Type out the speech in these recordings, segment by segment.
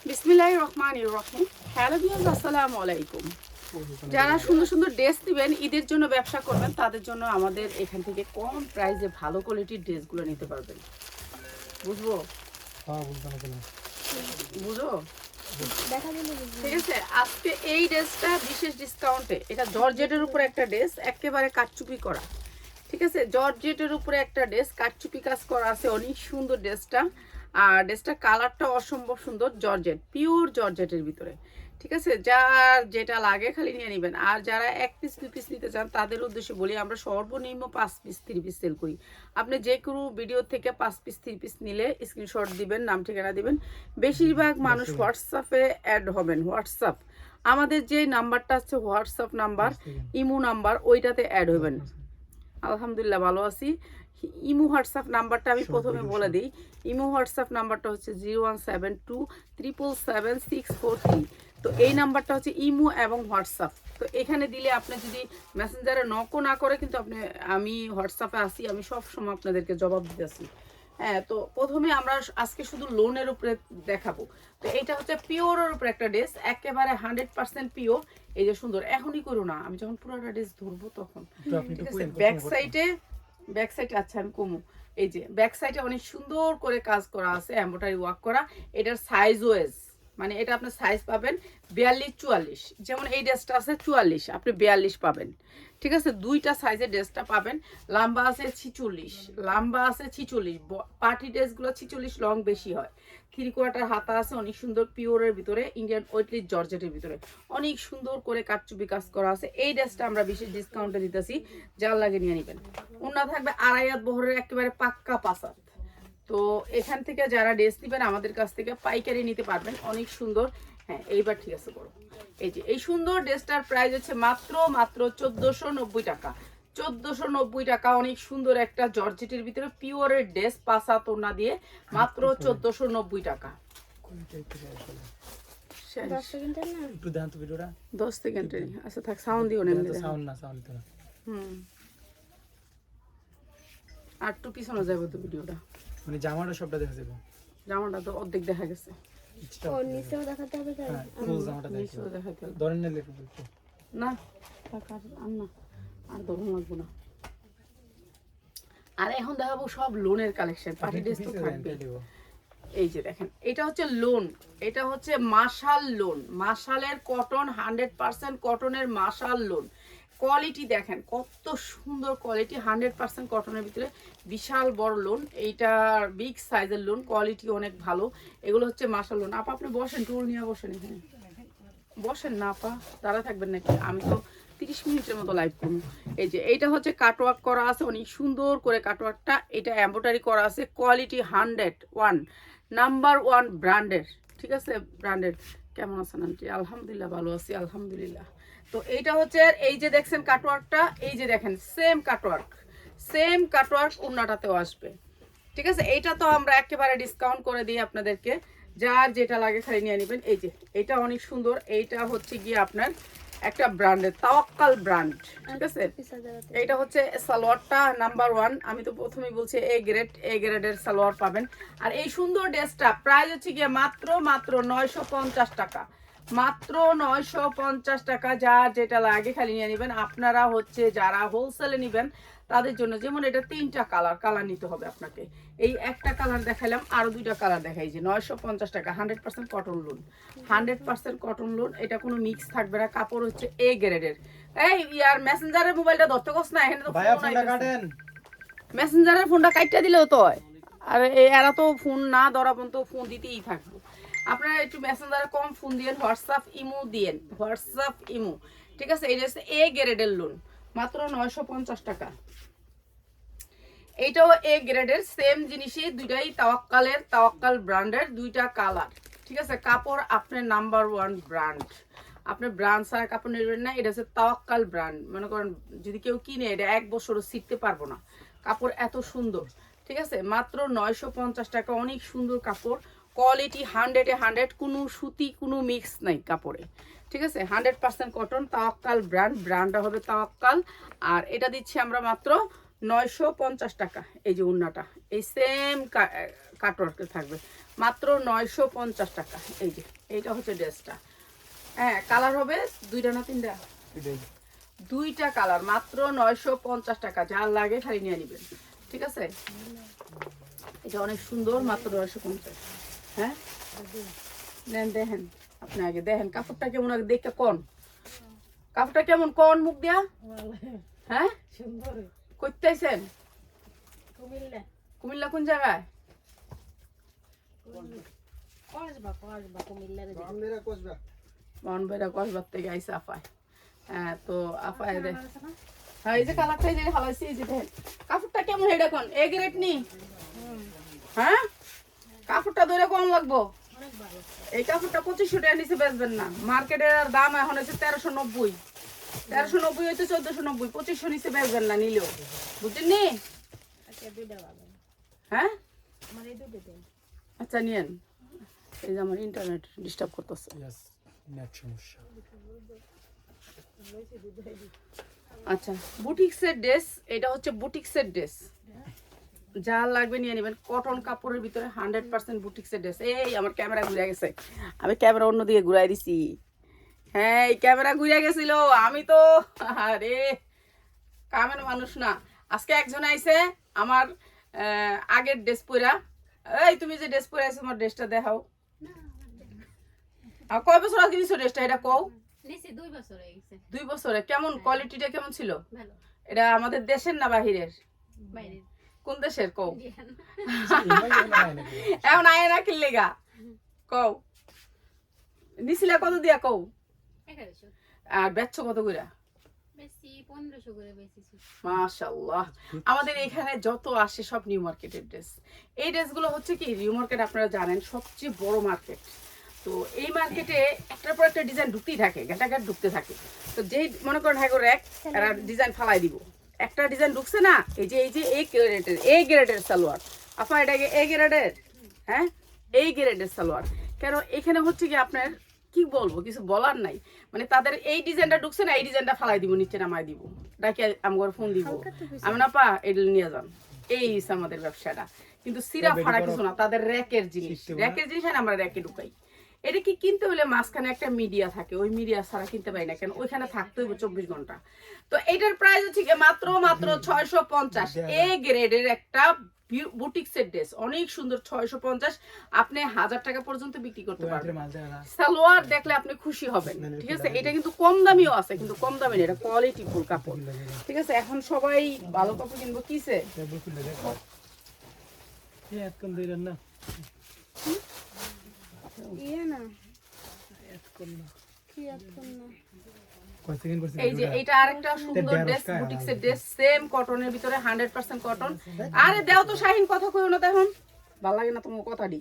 বিসমিল্লাহির রহমানির রহিম। Hello viewers, আসসালামু আলাইকুম। যারা সুন্দর সুন্দর ড্রেস দিবেন, ঈদের জন্য ব্যবসা করবেন, তাদের জন্য আমাদের এখান থেকে কম প্রাইসে ভালো কোয়ালিটির ড্রেসগুলো নিতে পারবেন। বুঝবো? হ্যাঁ, বুঝতে না কেন? বুঝো? ঠিক আছে, আজকে এই ড্রেসটা বিশেষ ডিসকাউন্টে, এটা জর্জেটের উপরে একটা ড্রেস, একেবারে কাটচুপি করা। ঠিক আছে, জর্জেটের উপরে একটা ড্রেস, কাটচুপি কাজ করা আছে, অনেক সুন্দর ড্রেসটা। আর ড্রেসটার কালারটা অসম্ভব সুন্দর, জর্জেট, পিওর জর্জেটের ভিতরে। ঠিক আছে, যার যেটা লাগে খালি নিয়ে নেবেন। আর যারা 1 পিস 2 পিস নিতে চান তাদের উদ্দেশ্যে বলি, আমরা সর্বনিম্ন 5 পিস 3 পিস সেল করি। আপনি যে কোনো ভিডিও থেকে 5 পিস 3 পিস নিলে স্ক্রিনশট দিবেন, নাম ঠিকানা দিবেন। বেশিরভাগ মানুষ হোয়াটসঅ্যাপে অ্যাড হবেন। হোয়াটসঅ্যাপ আমাদের যে নাম্বারটা আছে, হোয়াটসঅ্যাপ নাম্বার, ইমো নাম্বার, ওইটাতে অ্যাড হবেন। আলহামদুলিল্লাহ ভালো আছি। ইমো হোয়াটসঅ্যাপ নাম্বারটা আমি প্রথমে বলে দিই। ইমো হোয়াটসঅ্যাপ নাম্বারটা হচ্ছে 01727777643। তো এই নাম্বারটা হচ্ছে ইমো এবং হোয়াটসঅ্যাপ। তো এখানে দিলে আপনি যদি মেসেঞ্জারে নকও না করে, কিন্তু আমি হোয়াটসঅ্যাপে আসি, আমি সব সময় আপনাদেরকে জবাব দিতেছি। হ্যাঁ, তো প্রথমে আমরা আজকে শুধু লোনের উপরে দেখাবো। তো এটা হচ্ছে পিওরের উপরে একটা ড্রেস, একেবারে 100% পিওর। এই যে সুন্দর, এখনই করো না, আমি যখন পুরোটা ড্রেস ধরবো তখন। ঠিক আছে, ব্যাক সাইডে আচ্ছা আমি কমু। এই যে ব্যাক সাইডে অনেক সুন্দর করে কাজ করা আছে, এমব্রয়ডারি ওয়ার্ক করা। এটার সাইজ ওয়েজ, মানে এটা আপনার সাইজ পাবেন 42-44। যেমন এই ড্রেসটা আছে 44, আপনি 42 পাবেন। ঠিক আছে, দুইটা সাইজের ড্রেসটা পাবেন। লম্বা আছে 46, পার্টি ড্রেসগুলো 46 লং বেশি হয়। 3/4 হাতা আছে, অনেক সুন্দর পিওরের ভিতরে, ইন্ডিয়ান ওয়েটলিস জর্জেটের ভিতরে অনেক সুন্দর করে কাটচুপি কাজ করা আছে। এই ড্রেসটা আমরা বিশেষ ডিসকাউন্টে দিতেছি, যার লাগে নিয়ে নেবেন। ওনা থাকবে 2.5 হাত বহরের, একেবারে পাক্কা 5 হাত। তো এখান থেকে যারা ড্রেস নেবেন আমাদের কাছ থেকে পাইকারি নিতে পারবেন, অনেক সুন্দর। হ্যাঁ, এইবার ঠিক আছে বড়। এই যে এই সুন্দর ড্রেসটার প্রাইস হচ্ছে মাত্র 1490 টাকা। 1490 টাকা, অনেক সুন্দর একটা জর্জেটের ভিতরে পিওরের ড্রেস, 5 হাত ওড়না দিয়ে, মাত্র 1490 টাকা। 10 সেকেন্ডের, আচ্ছা থাক, সাউন্ড দিও না, আর একটু পিছনে যাবো তো ভিডিওটা। মানে জামাটা সবটা দেখা যাবে, জামাটা তো অর্ধেক দেখা গেছে। নিচেও দেখাতে হবে, ফুল জামাটা নিচেও দেখাতে হবে। ধরেন না লেখা বলতে না থাক, আর ধরুন লাগবো না। আর এখন দেখাবো সব লোনের কালেকশন, পার্টি ড্রেস তো থাকবে। এই যে দেখেন, এটা হচ্ছে লোন, এটা হচ্ছে মাশাল লোন, মাশালের কটন, 100% কটনের মাশাল লোন। কোয়ালিটি দেখেন কত সুন্দর কোয়ালিটি, 100% কটনের ভিতরে, বিশাল বড় লোন। এইটার বিগ সাইজের লোন, কোয়ালিটি অনেক ভালো। এগুলো হচ্ছে মাশাল লোন। আপা আপনি বসেন, টুল নিয়ে বসেন, এখানে বসেন না আপা, দাঁড়া থাকবেন নাকি? আমি তো 30 মিনিটের মতো লাইভ করবো। এই যে এইটা হচ্ছে কাটওয়ার্ক করা আছে, অনেক সুন্দর করে কাটওয়ার্কটা, এটা এমব্রয়ডারি করা আছে, কোয়ালিটি 101, নাম্বার 1 ব্র্যান্ডের। ঠিক আছে, ব্র্যান্ডের। কেমন আছেন আন্টি? আলহামদুলিল্লাহ ভালো আছি, আলহামদুলিল্লাহ। তো এইটা হচ্ছে, এই যে দেখছেন কাটওয়ার্কটা, এই যে দেখেন সেম কাটওয়ার্ক ওড়নাটাতেও আসবে। ঠিক আছে, এইটা তো আমরা একেবারে ডিসকাউন্ট করে দিই আপনাদেরকে, যার যেটা লাগে খালি নিয়ে নেবেন। এই যে এটা অনেক সুন্দর, এইটা হচ্ছে গিয়ে আপনার একটা ব্র্যান্ডের, তাওয়াক্কাল ব্র্যান্ড। ঠিক আছে, এইটা হচ্ছে সালোয়ারটা নাম্বার 1। আমি তো প্রথমেই বলছি এ গ্রেডের সালোয়ার পাবেন। আর এই সুন্দর ড্রেসটা প্রাইস হচ্ছে গিয়ে মাত্র 950 টাকা, মাত্র 950 টাকা। যার যেটা লাগে খালি নিয়ে নেবেন। আপনারা হচ্ছে যারা হোলসেলে নেবেন তাদের জন্য, যেমন এটা 3টা কালার নিতে হবে আপনাকে। এই একটা কালার দেখাইলাম, আরো 2টা কালার দেখাই। যে 950 টাকা, 100% কটন লোন, 100% কটন লোন। এটা কোনো মিক্স থাকবে না, কাপড় হচ্ছে এ গ্রেডের। এই ইয়ার মেসেঞ্জারের মোবাইলটা ধরতে কস না, এখানে তো ভাইয়া ফোনটা কাটেন, মেসেঞ্জারের ফোনটা কাটটা দিলেও তো হয়। আর এরা তো ফোন না ধরা পর্যন্ত ফোন দিতেই থাকবো। আপনারা একটু মেসেঞ্জারে কম ফোন দিয়েন, হোয়াটসঅ্যাপ ইমো। ঠিক আছে, এটা হচ্ছে এ গ্রেডের লোন, মাত্র 950 টাকা। এইটাও এ গ্রেডের, সেম জিনিসই, দুইটাই তাওয়াক্কাল ব্র্যান্ডের, 2টা কালার। ঠিক আছে, কাপড় আপনার নাম্বার 1 ব্র্যান্ড, আপনি ব্র্যান্ড ছাড়া কাপড় নেবেন না। এটা হচ্ছে তাওয়াক্কাল ব্র্যান্ড। মনে করেন যদি কেউ কিনে, এটা 1 বছরও ছিঁড়তে পারবো না, কাপড় এত সুন্দর। ঠিক আছে, মাত্র 950 টাকা, অনেক সুন্দর কাপড়, কোয়ালিটি 100-এ 100, কোনো সুতি কোনো মিক্স নাই কাপড়ে। ঠিক আছে, 100% কটন, তাওয়াক্কাল ব্র্যান্ডটা হবে তাওয়াক্কাল। আর এটা দিচ্ছি আমরা মাত্র 950 টাকা। এই যে ওড়নাটা এই সেম কাটওয়ার্কে থাকবে, মাত্র 950 টাকা। এই যে এইটা হচ্ছে ড্রেসটা। হ্যাঁ, কালার হবে 2টা না 3টা? এটাই 2টা কালার, মাত্র 950 টাকা। যার লাগে খালি নিয়ে নেবেন, ঠিক আছে? এটা অনেক সুন্দর, মাত্র 950। হ্যাঁ, নেন, দেখেন আপনি আগে দেখেন কাপড়টা কেমন, আগে দেখে কোন কাপড়টা কেমন, কোন মুখ দিয়া। হ্যাঁ, সুন্দর কইতেছেন কুমিল্লা কুমিল্লা কোন জায়গায়? কসবা কুমিল্লার মনবেরা কসবার থেকে আইসা আপায়। হ্যাঁ, তো আপায় দেখ। হ্যাঁ, এই যে কালারটা যে হালাইছি, এই যে দেখেন কাপড়টা কেমন, এটা কোন এ গ্রেড নি? হ্যাঁ, কাপড়টা ধরে কম লাগবো। অনেক ভালো এই কাপড়টা 2500 টাকা নিচে বেচবেন না। মার্কেটের আর দাম এখন হচ্ছে 1390। 1390 হইতে 1490, 2500 নিচে বেচবেন না নিলেও, বুঝছেন নি? আচ্ছা দুইটা ভালো হ্যাঁ, আমার এই দুটো দেন আচ্ছা নিয়েন। এই যে আমার ইন্টারনেট ডিস্টার্ব করতেছে। ইয়েস, নেট সমস্যা। আচ্ছা, বুটিক্সের ড্রেস, এটা হচ্ছে বুটিক্সের ড্রেস। যা লাগবে নিয়ে নেবেন। কটন কাপড়ের ভিতরে 100% বুটিক্সের ড্রেস। এই আমার ক্যামেরা ঘুরে গেছে, আমি ক্যামেরা অন্যদিকে ঘুরাই দিছি। হ্যাঁ, এই ক্যামেরা ঘুরে গেছিল, আমি তো আরে কামের মানুষ না। আজকে একজন আইছে আমার আগের ড্রেস পরা। এই তুমি যে ড্রেস পরে আইছো, আমার ড্রেসটা দেখাও। আর কয় বছর আগে নিছো ড্রেসটা, এটা কও। নিচে 2 বছর হয়ে গেছে 2 বছরে। কেমন কোয়ালিটিটা কেমন ছিল? ভালো এটা আমাদের দেশের না বাহিরের? বাইরে কোন দেশের কও? ইমাই নাকি এখন আয় না কিনলে গা কও। নিছিলা কত দিয়া কও? 1100 আর বেচছো কত কইরা? বেশি 1500 করে বেশি মাশাআল্লাহ। আমাদের এখানে যত আসে সব নিউ মার্কেটের ড্রেস। এই ড্রেসগুলো হচ্ছে কি, নিউ মার্কেট আপনারা জানেন সবচেয়ে বড় মার্কেট। তো এই মার্কেটে একটার পর একটা ডিজাইন ঢুকতেই থাকে, ঘাটাঘাট ঢুকতে থাকে। তো যেই মনে করেন হ্যাঁ করে এরা ডিজাইন ফালাই দিব। একটা ডিজাইন ঢুকছে না, এই যে এই গ্রেডের সালোয়ার। আপা এটা এই গ্রেডের? হ্যাঁ, এই গ্রেডের সালোয়ার। কেন এখানে হচ্ছে কি আপনার কি বলবো, কিছু বলার নাই। মানে তাদের এই ডিজাইনটা ঢুকছে না, এই ডিজাইনটা ফালাই দিব, নিচে নামাই দিব, ডাকে আমার ফোন দিব, আমি না পা এটা নিয়ে যান। এই হচ্ছে আমাদের ব্যবসাটা। কিন্তু সিরা ফাড়া কিছু না, তাদের র্যাকের জিনিস। র্যাকের জিনিস হয় না, আমরা র্যাকে ঢুকাই। এটা কি কিনতে হলে মাঝখানে একটা মিডিয়া থাকে, ওই মিডিয়া ছাড়া কিনতে পারি না, কেন ওইখানে থাকতে হইব 24 ঘন্টা। তো এটার প্রাইস হচ্ছে কি মাত্র 650। এ গ্রেডের একটা বুটিক্সের ড্রেস, অনেক সুন্দর। 650 আপনি 1000 টাকা পর্যন্ত বিক্রি করতে পারবেন। সালোয়ার দেখলে আপনি খুশি হবেন, ঠিক আছে? এটা কিন্তু কম দামিও আছে, কিন্তু কম দামি না, এটা কোয়ালিটি ফুল কাপড়, ঠিক আছে? এখন সবাই ভালো কাপড় কিনবো কিসে? না ইয়ে না কি এখন না এই যে এটা আরেকটা সুন্দর ড্রেস, বুটিক্সের ড্রেস, সেম কটনের ভিতরে 100% কটন। আরে দাও তো শাহিন, কথা কইও না তখন, ভালো লাগে না তোমার কথাটি।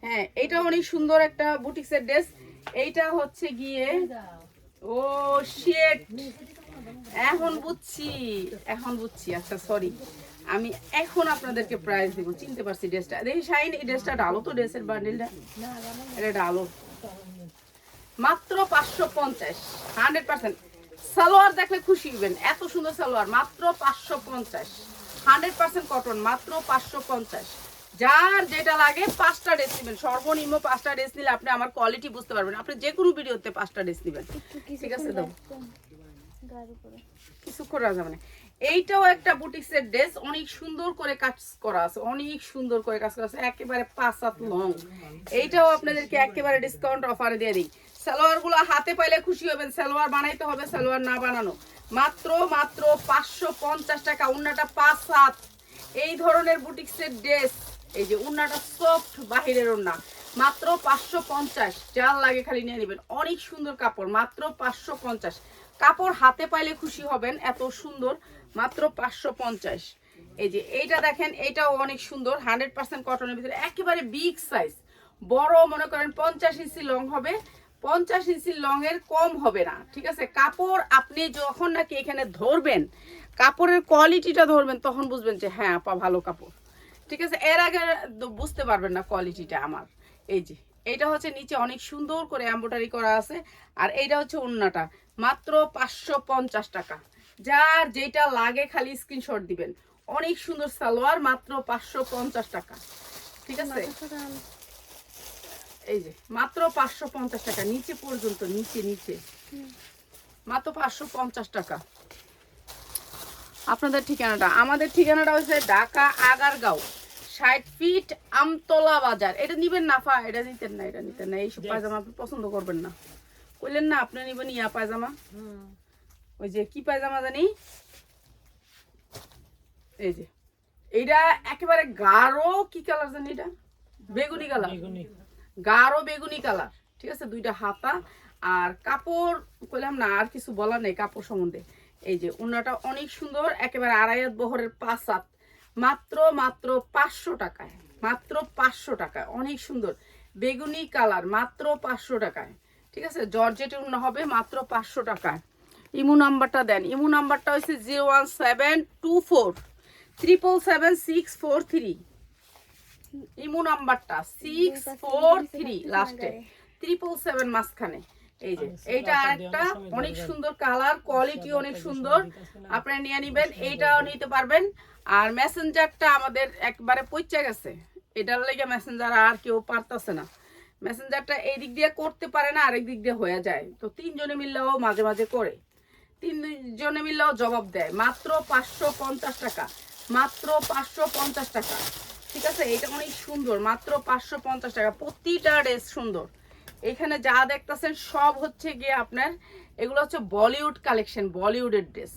হ্যাঁ, এটা অনেক সুন্দর একটা বুটিক্সের ড্রেস। এইটা হচ্ছে গিয়ে ও শিট, এখন বুঝছি। আচ্ছা সরি, আমি এখন আপনাদেরকে প্রাইস দেবো, চিনতে পারছি ড্রেসটা। দেখি শাহিন, এই ড্রেসটা ডালো তো, ড্রেসের বান্ডিলটা এটা ডালো। মাত্র 550, 100%। সালোয়ার দেখলে খুশি হবেন, এত সুন্দর সালোয়ার। মাত্র 550, 100% কটন, মাত্র 550। যার যেটা লাগে 5টা ড্রেস নেবেন, সর্বনিম্ন 5টা ড্রেস নিলে আপনি আমার কোয়ালিটি বুঝতে পারবেন। আপনি যে কোনো ভিডিওতে 5টা ড্রেস নেবেন, ঠিক আছে? দাও কিছু করা যাবে না। এইটাও একটা বুটিক্সের ড্রেস, অনেক সুন্দর করে কাজ করা আছে, অনেক সুন্দর করে কাজ করা আছে, একেবারে 5 হাত লং। এইটাও আপনাদেরকে একেবারে ডিসকাউন্ট অফারে দিয়ে দিই। সালোয়ার গুলো হাতে পাইলে খুশি হবেন। সালোয়ার বানাইতে হবে, সালোয়ার না বানানো। মাত্র 550 টাকা। উন্নাটা 5 হাত। এই ধরনের বুটিক্সের ড্রেস, এই যে উন্নাটা সফট, বাহিরের উন্না, মাত্র 550। যার লাগে খালি নিয়ে নেবেন, অনেক সুন্দর কাপড়, মাত্র 550। কাপড় হাতে পাইলে খুশি হবেন, এত সুন্দর, মাত্র 550। এই যে এইটা দেখেন, এইটাও অনেক সুন্দর, 100% কটনের ভিতরে, একেবারে বিগ সাইজ, বড়, মনে করেন 50 ইঞ্চি লং হবে, 50 ইঞ্চি লং এর কম হবে না, ঠিক আছে? কাপড় আপনি যখন নাকি এখানে ধরবেন, কাপড়ের কোয়ালিটিটা ধরবেন, তখন বুঝবেন যে হ্যাঁ আপা ভালো কাপড়, ঠিক আছে? এর আগে বুঝতে পারবেন না কোয়ালিটিটা আমার। এই যে এইটা হচ্ছে নিচে অনেক সুন্দর করে এমব্রয়ডারি করা আছে, আর এইটা হচ্ছে ওন্নাটা, মাত্র 550 টাকা। যার যেটা লাগে খালি স্ক্রিনশট দিবেন। অনেক সুন্দর সালোয়ার, মাত্র 550 টাকা, ঠিক আছে? এই যে মাত্র 550 টাকা, নিচে পর্যন্ত, নিচে নিচে মাত্র 550 টাকা। আপনাদের ঠিকানাটা, আমাদের ঠিকানাটা হচ্ছে ঢাকা আগারগাঁও 60 ফিট আমতলা বাজার। এটা নিবেন না ফা, এটা নিতেন না, এটা নিতেন না, এইসব পায়জামা আপনি পছন্দ করবেন না। কইলেন না আপনি নিবেন ইয়া পায়জামা, ওই যে কি পায়জামা জানি, এই যে এইটা একেবারে গাঢ় কি কালার জানি, এটা বেগুনি কালার, গাঢ় বেগুনি কালার, ঠিক আছে। দুইটা হাতা আর কাপড় কইলাম না, আর কিছু বলার নেই কাপড় সম্বন্ধে। এই যে ওনাটা অনেক সুন্দর, একেবারে আড়াইয়াত বহরের 5 হাত, মাত্র মাত্র 500 টাকায়, মাত্র 500 টাকায়, অনেক সুন্দর বেগুনি কালার, মাত্র 500 টাকায়, ঠিক আছে। জর্জেটের ওনা হবে মাত্র 500 টাকায়। ইমু নাম্বারটা দেন, ইমু নাম্বারটা হচ্ছে 01724777643, ইমু নাম্বারটা 643 লাস্টে, 777 মাঝখানে। এই যে এইটা আরেকটা অনেক সুন্দর কালার, কোয়ালিটি অনেক সুন্দর, আপনারা নিয়ে নেবেন, এইটাও নিতে পারবেন। আর মেসেঞ্জারটা আমাদের একবারে পৌঁছে গেছে, এটার লেগে মেসেঞ্জার আর কেউ পারতেছে না, মেসেঞ্জারটা এই দিক দিয়ে করতে পারে না, আরেক দিক দিয়ে হয়ে যায়, তো 3 জনে মিললেও মাঝে মাঝে করে, 3 জনে মিললেও জবাব দেয়। মাত্র 550 টাকা, মাত্র 550 টাকা, ঠিক আছে। এটা অনেক সুন্দর, মাত্র 550 টাকা, প্রতিটা ড্রেস সুন্দর। এখানে যা দেখতেছেন সব হচ্ছে গিয়ে আপনার, এগুলো হচ্ছে বলিউড কালেকশন, বলিউডের ড্রেস।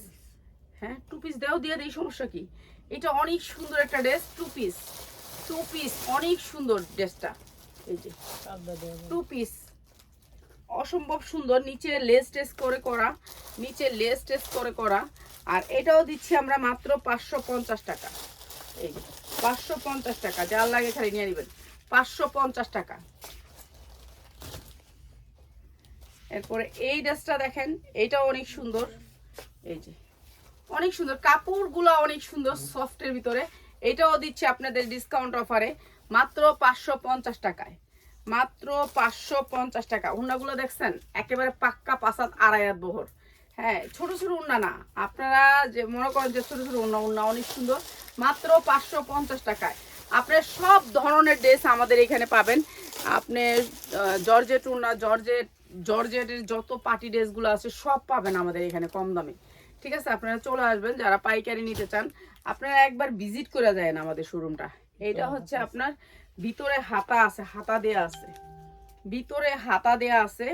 হ্যাঁ, 2 পিস দেও, দিয়ে দেই, সমস্যা কি। এটা অনেক সুন্দর একটা ড্রেস, 2 পিস, 2 পিস, অনেক সুন্দর ড্রেসটা। এই যে 2 পিস অসম্ভব সুন্দর, নিচে লেস টেস করে করা, নিচে লেস টেস করে করা। আর এটাও দিচ্ছি আমরা মাত্র 550 টাকা। এই যে 550 টাকা, যার লাগে খালি নিয়ে নেবেন, 550 টাকা। এরপরে এই ড্রেসটা দেখেন, এইটাও অনেক সুন্দর, এই যে অনেক সুন্দর, কাপড়গুলো অনেক সুন্দর, সফটের ভিতরে। এটাও দিচ্ছে আপনাদের ডিসকাউন্ট অফারে মাত্র 550 টাকায়, মাত্র 550 টাকা। উন্নাগুলো দেখছেন একেবারে পাক্কা 5 হাত আড়াইয়াত বহর। হ্যাঁ, ছোট ছোট উন্না না, আপনারা যে মনে করেন যে ছোট ছোট উন্না, উন্না অনেক সুন্দর, মাত্র 550 টাকায়। আপনার সব ধরনের ড্রেস আমাদের এখানে পাবেন। আপনি জর্জেট উন্না, জর্জেটের যত পার্টি ড্রেসগুলো আছে সব পাবেন আমাদের এখানে কম দামে, ঠিক আছে। আপনারা চলে আসবেন, যারা পাইকারি নিতে চান আপনারা একবার ভিজিট করে যায় না আমাদের শোরুমটা। এইটা হচ্ছে আপনার ভিতরে হাতা আছে, হাতা দেয়া আছে, ভিতরে হাতা দেয়া আছে,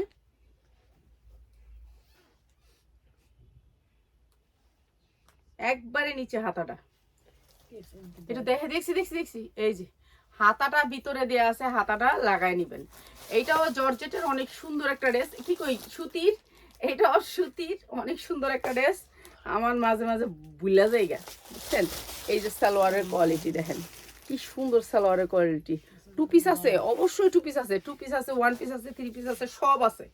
একবারে নিচে হাতাটা, এটা দেখছি, এই যে হাতাটা ভিতরে দেয়া আছে, হাতাটা লাগাই নিবেন। এইটাও জর্জেটের অনেক সুন্দর একটা ড্রেস, কি কই সুতির, এইটাও সুতির অনেক সুন্দর একটা ড্রেস। আমার মাঝে মাঝে ভুলা জায়গা, বুঝছেন। এই যে সালোয়ারের কোয়ালিটি দেখেন, কি সুন্দর সালোয়ারের কোয়ালিটি। 2 পিস আছে, অবশ্যই 2 পিস আছে, 2 পিস আছে, 1 পিস আছে, 3 পিস আছে, সব আছে,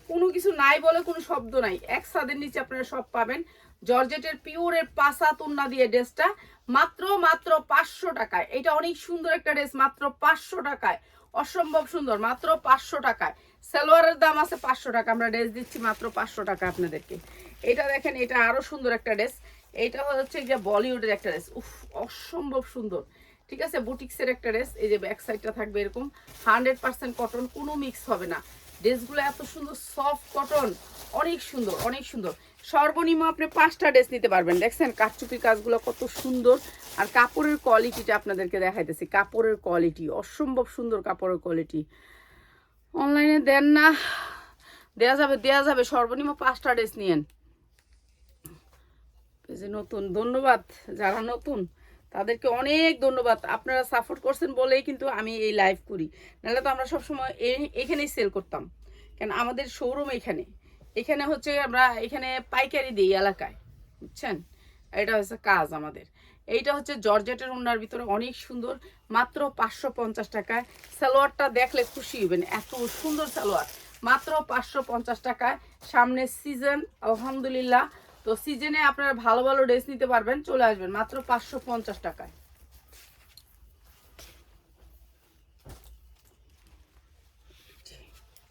কোনো কিছু নাই বলে কোনো শব্দ নাই। এক ছাদের নিচে আপনারা সব পাবেন। জর্জেটের পিওরের 5 হাত ওন্না দিয়ে ড্রেসটা মাত্র মাত্র 500 টাকায়। এটা অনেক সুন্দর একটা ড্রেস, মাত্র 500 টাকায়, অসম্ভব সুন্দর, মাত্র 500 টাকায়। সালোয়ারের দাম আছে 500 টাকা, আমরা ড্রেস দিচ্ছি মাত্র 500 টাকা আপনাদেরকে। এটা দেখেন, এটা আরো সুন্দর একটা ড্রেস, এইটা হচ্ছে যে বলিউডের একটা ড্রেস, উফ অসম্ভব সুন্দর, ঠিক আছে। বুটিক্সের একটা ড্রেস, এই যে ব্যাক সাইডটা থাকবে এরকম, 100% কটন, কোনো মিক্স হবে না। ড্রেসগুলো এত সুন্দর, সফট কটন, অনেক সুন্দর, অনেক সুন্দর। সর্বনিম্ন আপনি 5টা ড্রেস নিতে পারবেন। দেখছেন কারচুপির কাজগুলো কত সুন্দর, আর কাপড়ের কোয়ালিটিটা আপনাদেরকে দেখাইতেছি, কাপড়ের কোয়ালিটি অসম্ভব সুন্দর, কাপড়ের কোয়ালিটি। অনলাইনে দেন না, দেয়া যাবে, সর্বনিম্ন 5টা ড্রেস নিয়েন। যে নতুন, ধন্যবাদ যারা নতুন তাদেরকে অনেক ধন্যবাদ, আপনারা সাপোর্ট করছেন বলেই কিন্তু আমি এই লাইভ করি, নাহলে তো আমরা সবসময় এখানেই সেল করতাম। কেন আমাদের শোরুম এখানে হচ্ছে আমরা এখানে পাইকারি দিই এলাকায়, বুঝছেন। এটা হচ্ছে কাজ আমাদের। এইটা হচ্ছে জর্জেটের ওন্নার ভিতরে অনেক সুন্দর, মাত্র 550 টাকায়। সালোয়ারটা দেখলে খুশি হবেন, এত সুন্দর সালোয়ার, মাত্র 550 টাকায়। সামনে সিজন, আলহামদুলিল্লাহ, তো সিজনে আপনারা ভালো ভালো ড্রেস নিতে পারবেন, চলে আসবেন মাত্র 550 টাকায়।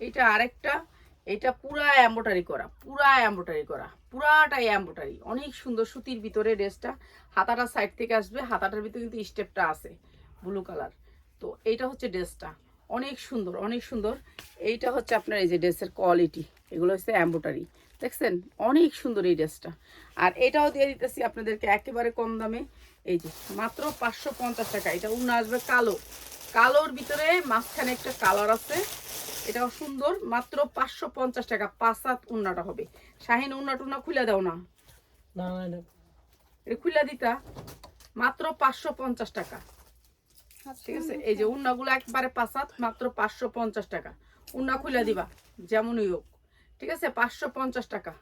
এটা আরেকটা, এটা পুরা এমব্রয়ডারি করা, পুরাটাই এমব্রয়ডারি, অনেক সুন্দর সুতির ভিতরে ড্রেসটা। হাতাটা সাইড থেকে আসবে, হাতাটার ভিতরে কিন্তু স্টেপটা আছে ব্লু কালার। তো এইটা হচ্ছে ড্রেসটা, অনেক সুন্দর অনেক সুন্দর। এইটা হচ্ছে আপনার এই যে ড্রেসের কোয়ালিটি, এগুলো হচ্ছে এমব্রয়ডারি, দেখছেন অনেক সুন্দর এই ড্রেসটা। আর এটাও দিয়ে দিতেছি আপনাদেরকে একেবারে কম দামে, এই যে মাত্র 550 টাকা। এটা উন্না আসবে কালো, কালোর ভিতরে মাঝখানে একটা কালার আছে, এটাও সুন্দর, মাত্র 550 টাকা। 5 হাত উন্নাটা হবে। শাহিন উন্না টুন্না খুলে দাও না, না না এটা এটা খুলে দিতা, মাত্র 550 টাকা। ঠিক আছে, এই যে উন্নাগুলো একবারে 5 হাত, মাত্র 550 টাকা। উন্না খুলে দিবা যেমনই হোক, ঠিক আছে, 550 টাকা।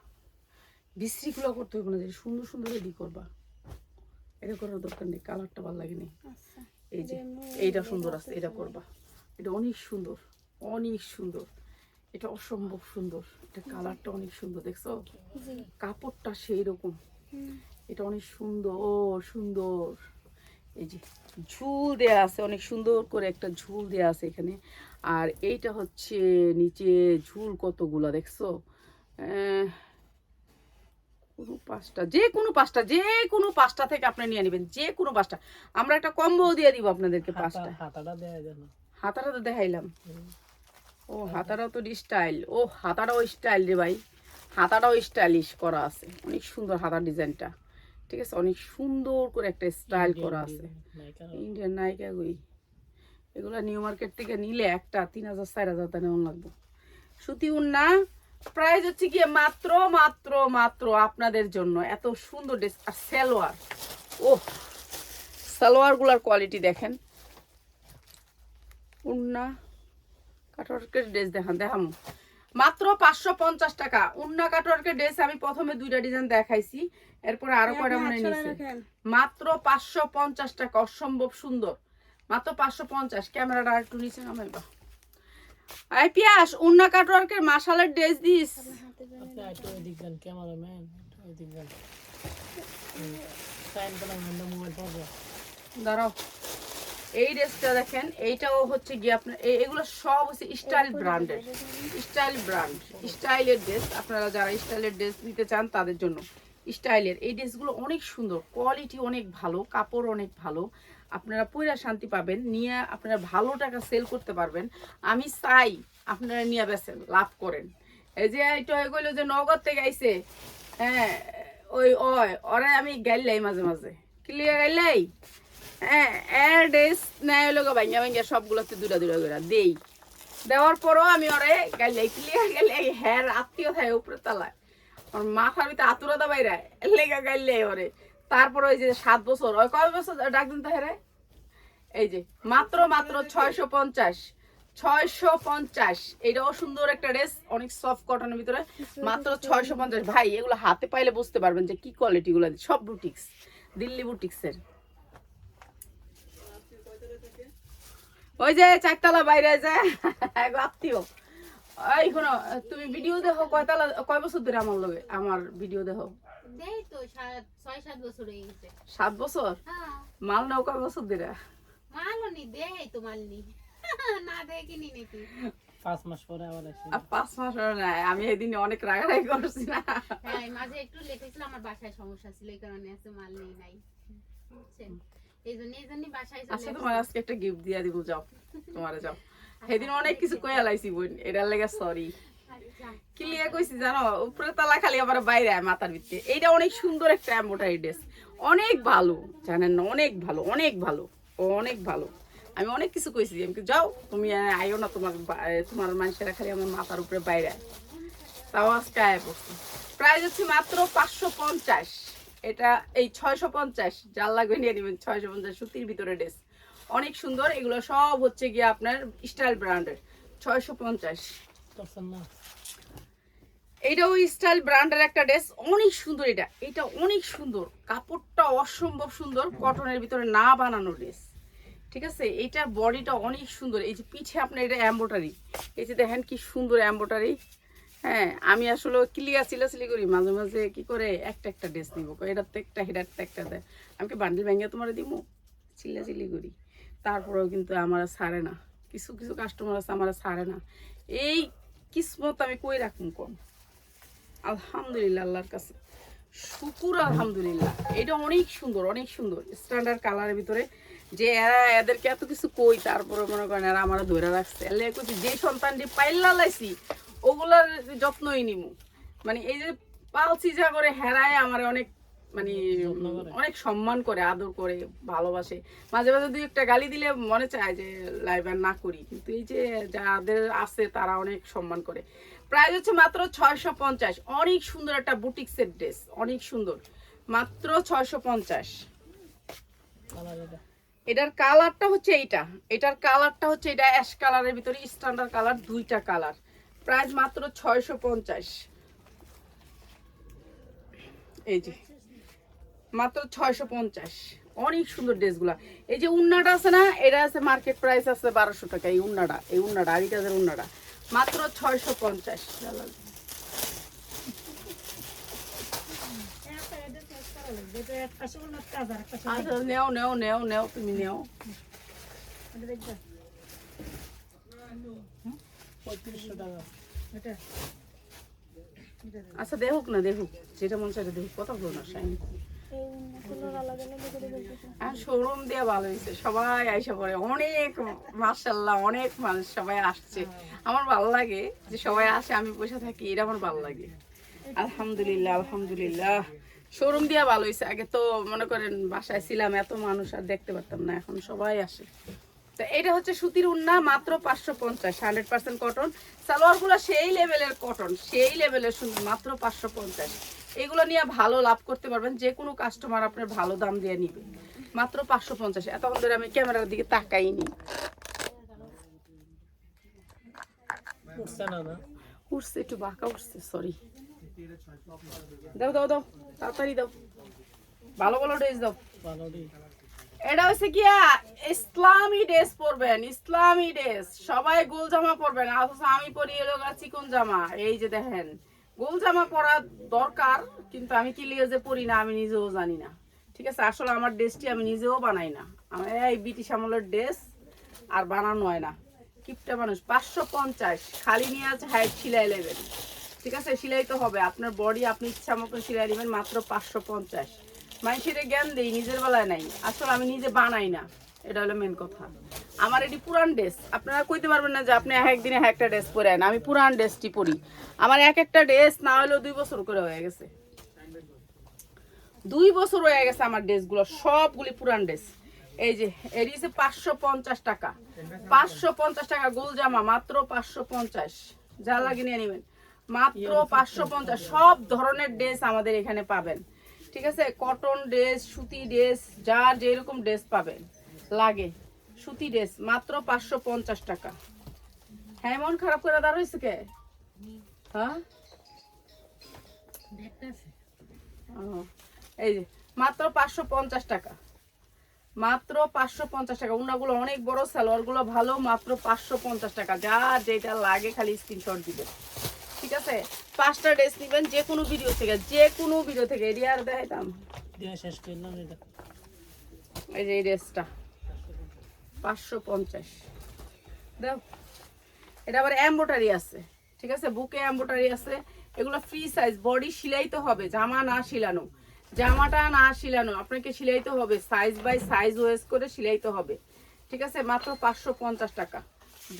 বিশ্রীগুলো করতে হবে না, যে সুন্দর সুন্দর রেডি করবা, এটা করার দরকার নেই, কালারটা ভালো লাগেনি। আচ্ছা এই যে এইটা সুন্দর আছে, এটা করবা, এটা অনেক সুন্দর অনেক সুন্দর, এটা অসম্ভব সুন্দর, এটা কালারটা অনেক সুন্দর, দেখছো জি কাপড়টা সেই রকম, এটা অনেক সুন্দর সুন্দর। এই যে ঝুল দেয়া আছে, অনেক সুন্দর করে একটা ঝুল দেয়া আছে এখানে। আর এইটা হচ্ছে নিচে ঝুল কতগুলা দেখছো, কোনো পাঁচটা, যে কোনো পাঁচটা, যে কোনো পাঁচটা থেকে আপনি নিয়ে নেবেন, যে কোনো পাঁচটা। আমরা একটা কম্বো দিয়ে দিব আপনাদেরকে পাঁচটা। হাতাটা দেয়া যায় না। হাতাটা তো দেখাইলাম, ও হাতাটাও তো স্টাইল, ও হাতাটাও স্টাইল রে ভাই, হাতাটাও স্টাইলিশ করা আছে, অনেক সুন্দর হাতার ডিজাইনটা, ঠিক আছে, অনেক সুন্দর করে একটা স্টাইল করা আছে। ইন্ডিয়ান নায়িকা গই, এগুলা নিউ মার্কেট থেকে নিলে একটা 3000 4000 টাকা নেওয়া লাগবে। সুতি উন্না প্রাইস হচ্ছে গিয়ে মাত্র মাত্র মাত্র আপনাদের জন্য এত সুন্দর ড্রেস। আর সালোয়ার, ও সালোয়ার গুলার কোয়ালিটি দেখেন, উন্না কাটওয়ার্কের ড্রেস দেখাম মাত্র 550 টাকা। উন্না কাটওয়ার্কের ড্রেস আমি প্রথমে 2টা ডিজাইন দেখাইছি, এরপরে আরো কয়টা মনে নিয়েছি, মাত্র 550 টাকা, অসম্ভব সুন্দর, মাত্র 550। ক্যামেরাটা একটু নিচে নামাইবা। আই পিয়াস উন্না কাটওয়ার্কের মাশালের ড্রেস দিস, আপনি একটু এদিক দেন ক্যামেরাম্যান, একটু এদিক দেন। সাইন করলাম আমরা মোবাইল পাবো। দাঁড়াও, এই ড্রেসটা দেখেন, এইটাও হচ্ছে গিয়ে আপনার এগুলো সব হচ্ছে স্টাইল ব্র্যান্ডের, স্টাইল ব্র্যান্ড, স্টাইলের ড্রেস। আপনারা যারা স্টাইলের ড্রেস নিতে চান তাদের জন্য স্টাইলের এই ড্রেসগুলো অনেক সুন্দর, কোয়ালিটি অনেক ভালো, কাপড় অনেক ভালো, আপনারা পয়রা শান্তি পাবেন, নিয়ে আপনারা ভালো টাকা সেল করতে পারবেন। আমি চাই আপনারা নিয়ে বেছেন, লাভ করেন। এই যে এটা কইলো যে নগদ থেকে আইছে, হ্যাঁ ওই ওরা আমি গাইলাই মাঝে মাঝে, ক্লিয়ার গাইলাই, হ্যাঁ এর ড্রেস নেয় লোক ভাঙ্গা ভাঙ্গা সবগুলোতে 2টা 2টা করে দেই, দেওয়ার পরও আমি ওরে গাইলাই, ক্লিয়ার গাইলাই, হ্যাঁ আত্মীয় থাকে উপরে তালায়, ওর মাথার ভিতরে আতুরতা বাইরে লেগা গাইলাই ওরে। তারপর ওই যে 7 বছর, ওই কয় বছর ডাক দিন তো হেরে, এই যে মাত্র মাত্র 650, 650। এটাও সুন্দর একটা ড্রেস, অনেক সফট কটনের ভিতরে, মাত্র 650। ভাই এগুলো হাতে পাইলে বুঝতে পারবেন যে কি কোয়ালিটি গুলো, সব বুটিক্স, দিল্লি বুটিক্সের। ওই যে 4তলা বাইরে যায় আত্মীয়, এই শোনো তুমি ভিডিও দেখো, কয় বছর ধরে আমার লগে আমার ভিডিও দেখো? দেই তো 6-7 বছর হয়ে গেছে। 7 বছর? হ্যাঁ মাল নাও কয় বছর ধরে? মালও নি দেই তো মালনি না দেই কিনি নাকি 5 মাস পরে আবার আসি। 5 মাস হলো না, আমি এদিন অনেক রাগারাগি করছি না। হ্যাঁ মাঝে একটু লেখেছিল আমার বাসায় সমস্যা ছিল, এই কারণে আছে মাল নেই নাই, বুঝছেন, এইজন্যই বাসায় চলে আচ্ছা তোমার আজকে একটা গিফট দিয়া দিব, যাও তোমারে যাও, সেদিন অনেক কিছু কইয়া লাইছি বোন, এটার লাগা সরি। ক্লিয়ার কইছি জানো, উপরে তলা খালি আবার বাইরে মাথার ভিতরে। এইটা অনেক সুন্দর একটা এমব্রয়ডারি ড্রেস, অনেক ভালো জানেন না, অনেক ভালো অনেক ভালো অনেক ভালো। আমি অনেক কিছু কইছি, আমি যাও তুমি আইও না, তোমার মানুষেরা খালি আমার মাথার উপরে বাইরে, তাও আজকে আয় পড়ছি। প্রাইস হচ্ছে মাত্র 550। এটা এই 650, যার লাগবে নিয়ে নেবেন। 650 সুতির ভিতরে ড্রেস অনেক সুন্দর, এগুলো সব হচ্ছে গিয়ে আপনার স্টাইল ব্র্যান্ডের। 650 না এইটাও স্টাইল ব্র্যান্ডের একটা ড্রেস, অনেক সুন্দর। এটা অনেক সুন্দর, কাপড়টা অসম্ভব সুন্দর, কটনের ভিতরে না বানানো ড্রেস, ঠিক আছে। এইটার বডিটা অনেক সুন্দর, এই যে পিঠে আপনার এটা এমব্রয়ডারি, এই যে দেখেন কি সুন্দর এমব্রয়ডারি। হ্যাঁ আমি আসলে ক্লিয়ার চিলাচিলি করি, মাঝে মাঝে কি করে একটা একটা ড্রেস নিবো, এটার তো একটা হেটার তো একটা দেয়, আমি কি বান্ডিল ভেঙে তোমার দিব, চিলাচিলি করি। তারপরেও কিন্তু আমার ছাড়ে না, কিছু কিছু কাস্টমার আছে আমার ছাড়ে না। এই কিসমত আমি কই রাখুন কম, আলহামদুলিল্লাহ আল্লাহর কাছে শুকুর আলহামদুলিল্লাহ। এটা অনেক সুন্দর অনেক সুন্দর, স্ট্যান্ডার্ড কালারের ভিতরে যে এরা এদেরকে এত কিছু কই, তারপরে মনে করেন এরা আমার ধরে রাখছে। এলে কইছি যে সন্তানটি পাইলা লাইছি ওগুলার যত্নই নিমু। মানে এই যে পালছি যা করে হেরায় আমার অনেক মানে অনেক সম্মান করে, আদর করে, ভালোবাসে। মাঝে মাঝে দুই একটা গালি দিলে মনে চায় যে লাইভ আর না করি, কিন্তু এই যে যাদের আছে তারা অনেক সম্মান করে। প্রাইস হচ্ছে মাত্র 650। অনেক সুন্দর একটা বুটিক্সের ড্রেস, অনেক সুন্দর, মাত্র 650। কালার এটা এটার কালারটা হচ্ছে এইটা, এটার কালারটা হচ্ছে এটা অ্যাশ কালারের ভিতরে স্ট্যান্ডার্ড কালার, দুইটা কালার। প্রাইস মাত্র 650। এই যে মাত্র 650। অনেক সুন্দর ড্রেসগুলা। এই যে উন্নাটা আছে না, এটা আছে মার্কেট প্রাইস আছে 1200 টাকা। এই উন্নাটা আড়িটাজের উন্নাটা মাত্র 650। আচ্ছা, নেও নেও নেও নেও, তুমি নেও। 3500 টাকা। আচ্ছা দেখুক না, দেখুক যেটা মন চাই দেখুক, কথা বলো না শাইন। এই উন্নতগুলোর আলাদা আলাদা করে বলতেছে। আর শোরুম দিয়ে ভালো হয়েছে, সবাই আইসা পড়ে, অনেক মাশাআল্লাহ, অনেক মানুষ সবাই আসছে। আমার ভালো লাগে যে সবাই আসে, আমি বসে থাকি, এটা আমার ভালো লাগে। আলহামদুলিল্লাহ আলহামদুলিল্লাহ, শোরুম দিয়ে ভালো হয়েছে। আগে তো মনে করেন বাসায় ছিলাম, এত মানুষ আর দেখতে পারতাম না, এখন সবাই আসে। তো এটা হচ্ছে সুতির উন্না, মাত্র 550, 100% কটন। সালোয়ারগুলো সেই লেভেলের কটন, সেই লেভেলের সুন্দর, মাত্র 550। এগুলো নিয়ে ভালো লাভ করতে পারবেন, যে কোনো কাস্টমার আপনার ভালো দাম দিয়ে নিবে, মাত্র 550। এতক্ষণ ধরে আমি ক্যামেরার দিকে তাকাইনি। উঠছে না না? উঠছে, একটু বাঁকা উঠছে, সরি। দাও দাও দাও, তাড়াতাড়ি দাও, ভালো ভালো ড্রেস দাও। ভালোই। এটা হচ্ছে কি ইসলামী ড্রেস পরবেন, ইসলামী ড্রেস। সবাই গোল জামা পরবেন, অথচ আমি পরি এলো চিকন জামা। এই যে দেখেন, গোল জামা পরা দরকার, কিন্তু আমি কি লিগে যে পরি না আমি নিজেও জানি না। ঠিক আছে, আসলে আমার ড্রেসটি আমি নিজেও বানাই না, আমার এই ব্রিটিশ আমলের ড্রেস আর বানানো হয় না। কিপটা মানুষ। 550, খালি নিয়ে আছে, হাইট সিলাই নেবেন। ঠিক আছে, সিলাই তো হবে, আপনার বডি আপনি ইচ্ছা মতো সিলাই নেবেন, মাত্র 550। মানুষের জ্ঞান দেই, নিজের বেলায় নাই। আসলে আমি নিজে বানাই না, এটা হলো মেন কথা। আমার এটি পুরান ড্রেস, আপনারা কইতে পারবেন না যে আপনি একদিনে একটা ড্রেস পরে আন। আমি পুরান ড্রেসটি পরি, আমার এক একটা ড্রেস না হলেও 2 বছর করে হয়ে গেছে। 2 বছর হয়ে গেছে আমার ড্রেসগুলো, সবগুলি পুরান ড্রেস। এই যে এটি হচ্ছে 550 টাকা, 550 টাকা গোল জামা, মাত্র 550। যা লাগে নিয়ে নেবেন, মাত্র 550। সব ধরনের ড্রেস আমাদের এখানে পাবেন। ঠিক আছে, কটন ড্রেস, সুতি ড্রেস, যার যেরকম ড্রেস পাবেন লাগে, সুতি ড্রেস মাত্র 550 টাকা। হ্যাঁ, মন খারাপ করে দাঁড়াইছে কে? হ্যাঁ, এই যে মাত্র 550 টাকা, মাত্র 550 টাকা। উন্নাগুলো অনেক বড়, সালোয়ারগুলো ভালো, মাত্র 550 টাকা। যার যেটা লাগে খালি স্ক্রিনশট দিবেন। ঠিক আছে, 5টা ড্রেস নেবেন যে কোনো ভিডিও থেকে, যে কোনো ভিডিও থেকে। এটি আর দেখাইতাম, দিয়ে শেষ করলাম এটা। এই যে এই ড্রেসটা 550 দাও। এটা আবার এমব্রয়ডারি আছে, ঠিক আছে, বুকে এমব্রয়ডারি আছে। এগুলো ফ্রি সাইজ, বডি সিলাইতে হবে, জামা না সিলানো, জামাটা না সিলানো, আপনাকে সিলাইতে হবে, সাইজ বাই সাইজ ওয়েস করে সিলাইতে হবে। ঠিক আছে, মাত্র 550 টাকা।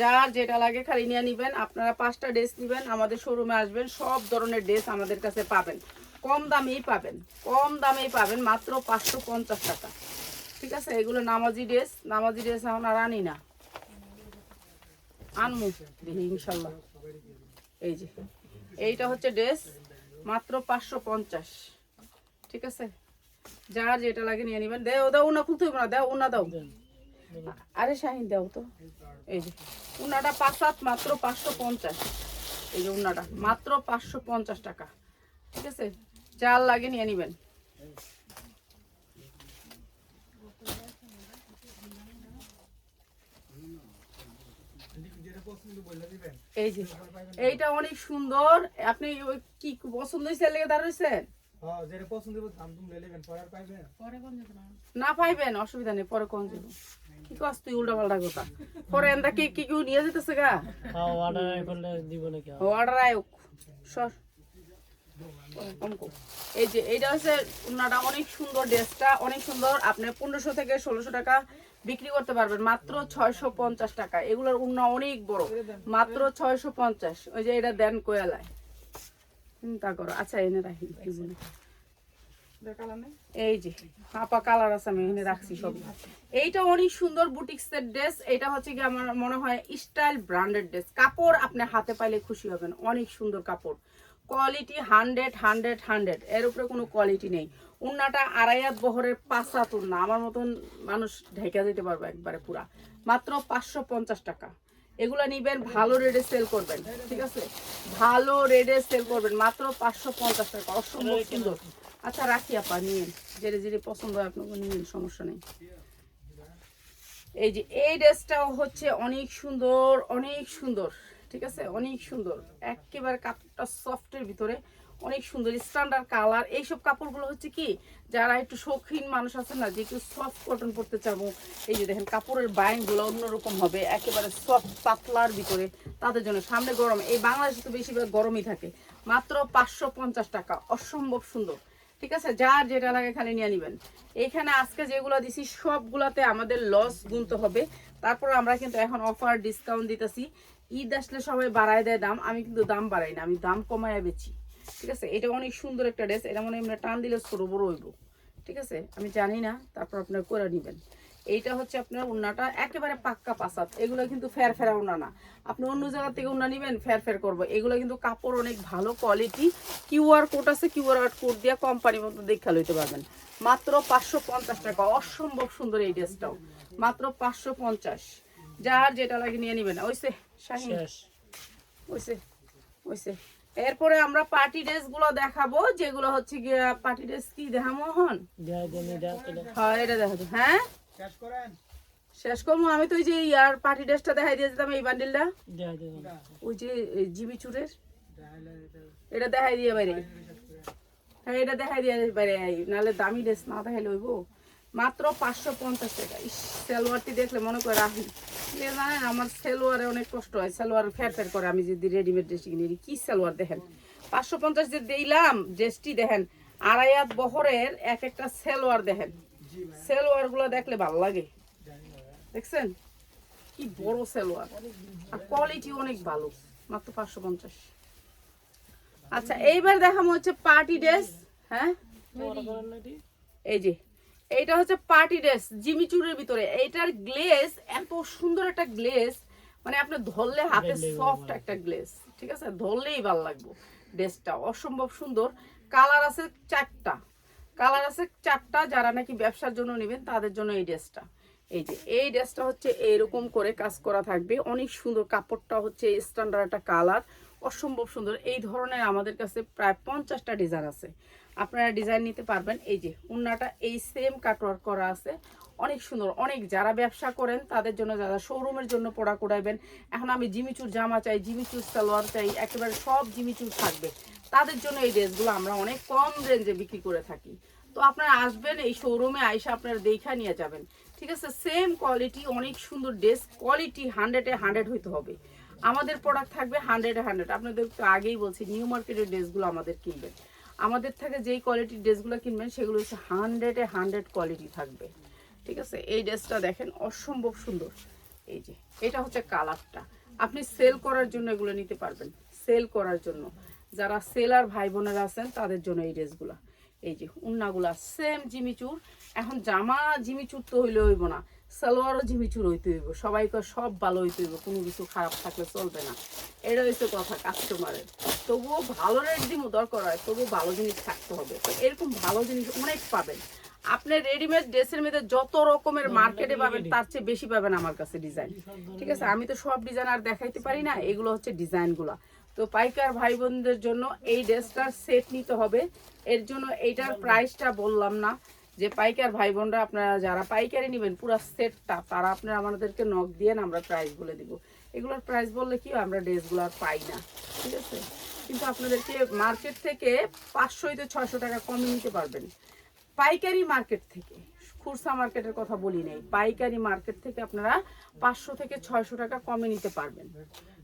যার যেটা লাগে খালি নিয়ে নেবেন। আপনারা 5টা ড্রেস নেবেন, আমাদের শোরুমে আসবেন, সব ধরনের ড্রেস আমাদের কাছে পাবেন, কম দামেই পাবেন, কম দামেই পাবেন, মাত্র 550 টাকা। ঠিক আছে, এগুলো নামাজি ড্রেস, নামাজি ড্রেস এখন আর আনি না, আনমু দেখি ইনশাল্লাহ। এই যে এইটা হচ্ছে ড্রেস, মাত্র 550। ঠিক আছে, যার যেটা লাগে নিয়ে নেবেন। দেও দাও, উনা খুলতে হবে না, দাও উনা দাও। আরে শাহিন দাও তো। এই যে উনাটা 5 হাত, মাত্র 550। এই যে উনাটা মাত্র 550 টাকা। ঠিক আছে, যার লাগে নিয়ে নেবেন। এই যে এইটা অনেক সুন্দর। আপনি ওই কি পছন্দ হয়েছে লেগে দাঁড়াইছেন? না পাইবেন, অসুবিধা নেই, পরে কোন যাবো। কি কস তুই উল্টা পাল্টা কথা, পরে এন্দা কি কি কেউ নিয়ে যেতেছে গা। হ্যাঁ, অর্ডার করলে দিব নাকি? অর্ডার আয়ক সর। এই যে এইটা হচ্ছে উনাটা অনেক সুন্দর, ড্রেসটা অনেক সুন্দর। আপনি 1500 থেকে 1600 টাকা বিক্রি করতে পারবেন মাত্র 650 টাকা। এগুলোর উন্না অনেক বড়, মাত্র 650। ওই যে এটা দেন কোয়ালায় চিন্তা করো। আচ্ছা এনে রাখি, এই যে আপা কালার আছে আমি এখানে রাখছি সব। এইটা অনেক সুন্দর বুটিক্সের ড্রেস। এটা হচ্ছে কি আমার মনে হয় স্টাইল ব্র্যান্ডেড ড্রেস। কাপড় আপনি হাতে পাইলে খুশি হবেন, অনেক সুন্দর কাপড়, কোয়ালিটি 100 এর উপরে কোনো কোয়ালিটি নেই। উন্নাটা আড়াই হাত বহরের 5 হাত উন্না, আমার মতন মানুষ ঢেকে যেতে পারবে একবারে পুরা, মাত্র 550 টাকা। এগুলা নিবেন, ভালো রেটে সেল করবেন, ঠিক আছে, ভালো রেটে সেল করবেন, মাত্র 550 টাকা, অসম্ভব সুন্দর। আচ্ছা রাখি আপা, নিন যেটা যেটা পছন্দ হয় আপনাকে নিন, সমস্যা নেই। এই যে এই ড্রেসটাও হচ্ছে অনেক সুন্দর, অনেক সুন্দর, ঠিক আছে, অনেক সুন্দর, একেবারে কাপড়টা সফটের ভিতরে অনেক সুন্দর স্ট্যান্ডার্ড কালার। এইসব কাপড়গুলো হচ্ছে কি যারা একটু শৌখিন মানুষ আছে না, যে একটু সফট কটন পরতে চাবো, এই যে দেখেন কাপড়ের বাইনগুলো অন্যরকম হবে, একেবারে সফট পাতলার ভিতরে, তাদের জন্য। সামনে গরম, এই বাংলাদেশে তো বেশিরভাগ গরমই থাকে, মাত্র 550 টাকা, অসম্ভব সুন্দর, ঠিক আছে, যার যেটা লাগে খালি নিয়ে নেবেন। এখানে আজকে যেগুলো দিছি সবগুলাতে আমাদের লস গুনতে হবে, তারপর আমরা কিন্তু এখন অফার ডিসকাউন্ট দিতেছি। ঈদ আসলে সবাই বাড়ায় দেয় দাম, আমি কিন্তু দাম বাড়াই না, আমি দাম কমায় বেচি, ঠিক আছে। এটা অনেক সুন্দর একটা ড্রেস, এটা মনে হয় টান দিলে ছোট বড় হইব, ঠিক আছে, আমি জানি না, তারপর আপনার করে নেবেন। এইটা হচ্ছে আপনার উন্নাটা একেবারে পাক্কা পাসাত, এগুলো কিন্তু ফের ফেরা উন্না না, আপনি অন্য জায়গা থেকে উন্না নেবেন ফের ফের করবো। এগুলো কিন্তু কাপড় অনেক ভালো কোয়ালিটি, কিউআর কোড আছে, কিউআর কোড দিয়ে কোম্পানি মতো দেখা লইতে পারবেন, মাত্র 550 টাকা, অসম্ভব সুন্দর এই ড্রেসটাও, মাত্র 550। যার যেটা লাগে নিয়ে নেবেন। ওইসে শাহিন, ওইসে ওইসে। এরপরে আমরা পার্টি ড্রেস গুলো দেখাবো, যেগুলো হচ্ছে গিয়ে পার্টি ড্রেস। কি দেখা মোহন? হ্যাঁ এটা দেখো, হ্যাঁ শেষ করবো। আমি তো ওই যে ইয়ার পার্টি ড্রেসটা দেখাই দিয়ে যেতাম, এই বান্ডিলটা, ওই যে জিমি চুরের, এটা দেখাই দিয়ে বাইরে, হ্যাঁ এটা দেখাই দিয়ে বাইরে, নাহলে দামি ড্রেস না দেখাইলে হইব। মাত্র 550 টাকা। সালোয়ারটি দেখলে মনে করে রাখি, জানেন আমার সালোয়ারে অনেক কষ্ট হয়, সালোয়ার ফের ফের করে, আমি যদি রেডিমেড ড্রেস কিনি। কি সালোয়ার দেখেন, 550 যে দিলাম ড্রেসটি দেখেন, আড়াই হাত বহরের এক একটা সালোয়ার দেখেন, সালোয়ার গুলো দেখলে ভালো লাগে, দেখছেন কি বড় সালোয়ার, আর কোয়ালিটি অনেক ভালো, মাত্র 550। আচ্ছা এইবার দেখাবো হচ্ছে পার্টি ড্রেস। হ্যাঁ এই যে এইটা হচ্ছে পার্টি ড্রেস জিমিচুরের ভিতরে, এইটার গ্লেজ এত সুন্দর একটা গ্লেজ, মানে আপনি ধরলে হাতে সফট একটা গ্লেজ, ঠিক আছে, ধরলেই ভালো লাগবে। ড্রেসটা অসম্ভব সুন্দর, কালার আছে 4টা, কালার আছে 4টা, যারা নাকি ব্যবসার জন্য নেবেন তাদের জন্য এই ড্রেসটা। এই যে এই ড্রেসটা হচ্ছে এইরকম করে কাজ করা থাকবে, অনেক সুন্দর, কাপড়টা হচ্ছে স্ট্যান্ডার্ড একটা কালার, অসম্ভব সুন্দর। এই ধরনের আমাদের কাছে প্রায় 50টা ডিজাইন আছে, আপনারা ডিজাইন নিতে পারবেন। এই যে উন্নাটা এই সেম কাটওয়ার্ক করা আছে, অনেক সুন্দর, অনেক যারা ব্যবসা করেন তাদের জন্য, যারা শোরুমের জন্য প্রোডাক্ট উঠাইবেন, এখন আমি জিমিচুর জামা চাই, জিমিচুর সালোয়ার চাই, একেবারে সব জিমিচুর থাকবে, তাদের জন্য এই ড্রেসগুলো আমরা অনেক কম রেঞ্জে বিক্রি করে থাকি। তো আপনারা আসবেন এই শোরুমে, আইসা আপনারা দেখা নিয়ে যাবেন, ঠিক আছে। সেম কোয়ালিটি, অনেক সুন্দর ড্রেস, কোয়ালিটি 100-এ 100 হইতে হবে। আমাদের প্রোডাক্ট থাকবে 100-এ 100। আপনাদের তো আগেই বলছি, নিউ মার্কেটের ড্রেসগুলো আমাদের কিনবেন, আমাদের থেকে যেই কোয়ালিটির ড্রেসগুলো কিনবেন সেগুলো হচ্ছে 100-এ 100 কোয়ালিটি থাকবে, ঠিক আছে। এই ড্রেসটা দেখেন অসম্ভব সুন্দর। এই যে এটা হচ্ছে কালারটা, আপনি সেল করার জন্য এগুলো নিতে পারবেন, সেল করার জন্য, যারা সেলার ভাই বোনেরা আছেন তাদের জন্য এই ড্রেসগুলো। এই যে উন্নাগুলা সেম জিমিচুর, এখন জামা জিমিচুর তো হইলে হইব না, সালোয়ারও জিমিচুর হইতে হইব, সবাইকে সব ভালো হইতে হইব, কোনো কিছু খারাপ থাকলে চলবে না, এটা হচ্ছে কথা কাস্টমারের। তবুও ভালো রেট দিব দরকার হয়, তবুও ভালো জিনিস থাকতে হবে। তো এরকম ভালো জিনিস অনেক পাবেন আপনি, রেডিমেড ড্রেসের মধ্যে যত রকমের মার্কেটে পাবেন তার চেয়ে বেশি পাবেন আমার কাছে ডিজাইন, ঠিক আছে। আমি তো সব ডিজাইন আর দেখাইতে পারি না, এগুলো হচ্ছে ডিজাইনগুলো। তো পাইকার ভাই বোনদের জন্য এই ড্রেসটার সেট নিতে হবে, এর জন্য এইটার প্রাইসটা বললাম না, যে পাইকার ভাই বোনরা আপনারা যারা পাইকারি নেবেন পুরো সেটটা, তারা আপনারা আমাদেরকে নক দিয়ে আমরা প্রাইস বলে দিব। এগুলোর প্রাইস বললে কি আমরা ড্রেসগুলো আর পাই না, ঠিক আছে, কিন্তু আপনাদেরকে মার্কেট থেকে 500-600 টাকা কমে নিতে পারবেন, পাইকারি মার্কেট থেকে, খুচরা মার্কেটের কথা বলি নাই, পাইকারি মার্কেট থেকে আপনারা 500-600 টাকা কমে নিতে পারবেন,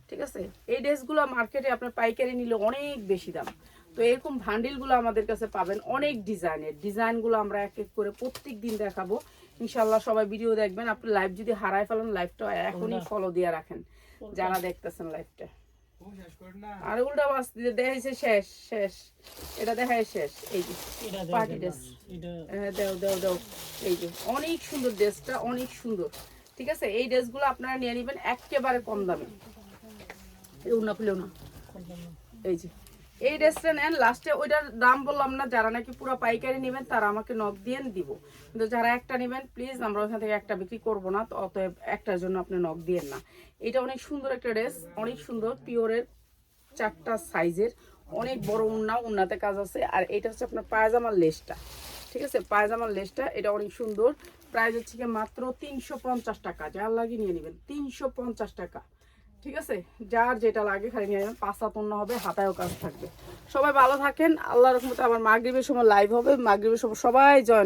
ঠিক আছে। এই ড্রেসগুলো মার্কেটে আপনার পাইকারি নিলে অনেক বেশি দাম। তো এরকম ভান্ডিলগুলো আমাদের কাছে পাবেন, অনেক ডিজাইনের, ডিজাইনগুলো আমরা এক এক করে প্রত্যেক দিন দেখাবো ইনশাল্লাহ সবাই ভিডিও দেখবেন। আপনি লাইভ যদি হারায় ফেলেন, লাইভটা এখনই ফলো দিয়ে রাখেন যারা দেখতেছেন লাইভটা। আর উল্টা বাস দেখাইছে শেষ শেষ, এটা দেখায় শেষ। এই যে পার্টি ড্রেস, দাও দাও দাও, এই যে অনেক সুন্দর ড্রেসটা, অনেক সুন্দর। ঠিক আছে, এই ড্রেসগুলো আপনারা নিয়ে নেবেন একেবারে কম দামে। উন্না খুলেও না, এই যে এই ড্রেসটা নেন। লাস্টে ওইটার দাম বললাম না, যারা নাকি পুরো পাইকারি নেবেন তারা আমাকে নক দিয়ে দিব, কিন্তু যারা একটা নেবেন প্লিজ, আমরা ওখান থেকে একটা বিক্রি করবো না, তো অতএব একটার জন্য আপনি নক দিয়েন না। এটা অনেক সুন্দর একটা ড্রেস, অনেক সুন্দর, পিওরের 4টা সাইজের, অনেক বড় উন্না, উন্নাতে কাজ আছে। আর এটা হচ্ছে আপনার পায়জামার লেসটা, ঠিক আছে, পায়জামার লেসটা এটা অনেক সুন্দর। প্রাইস হচ্ছে কি মাত্র 350 টাকা, যার লাগে নিয়ে নেবেন 350 টাকা। ঠিক আছে, যার যেটা লাগে খালি নিয়ে নেবেন। 5 হাত ওন্না হবে, হাতায়ও কাজ থাকবে। সবাই ভালো থাকেন, আল্লাহর রহমতে আবার মাগরিবের সময় লাইভ হবে, মাগরিবের সময় সবাই জয়েন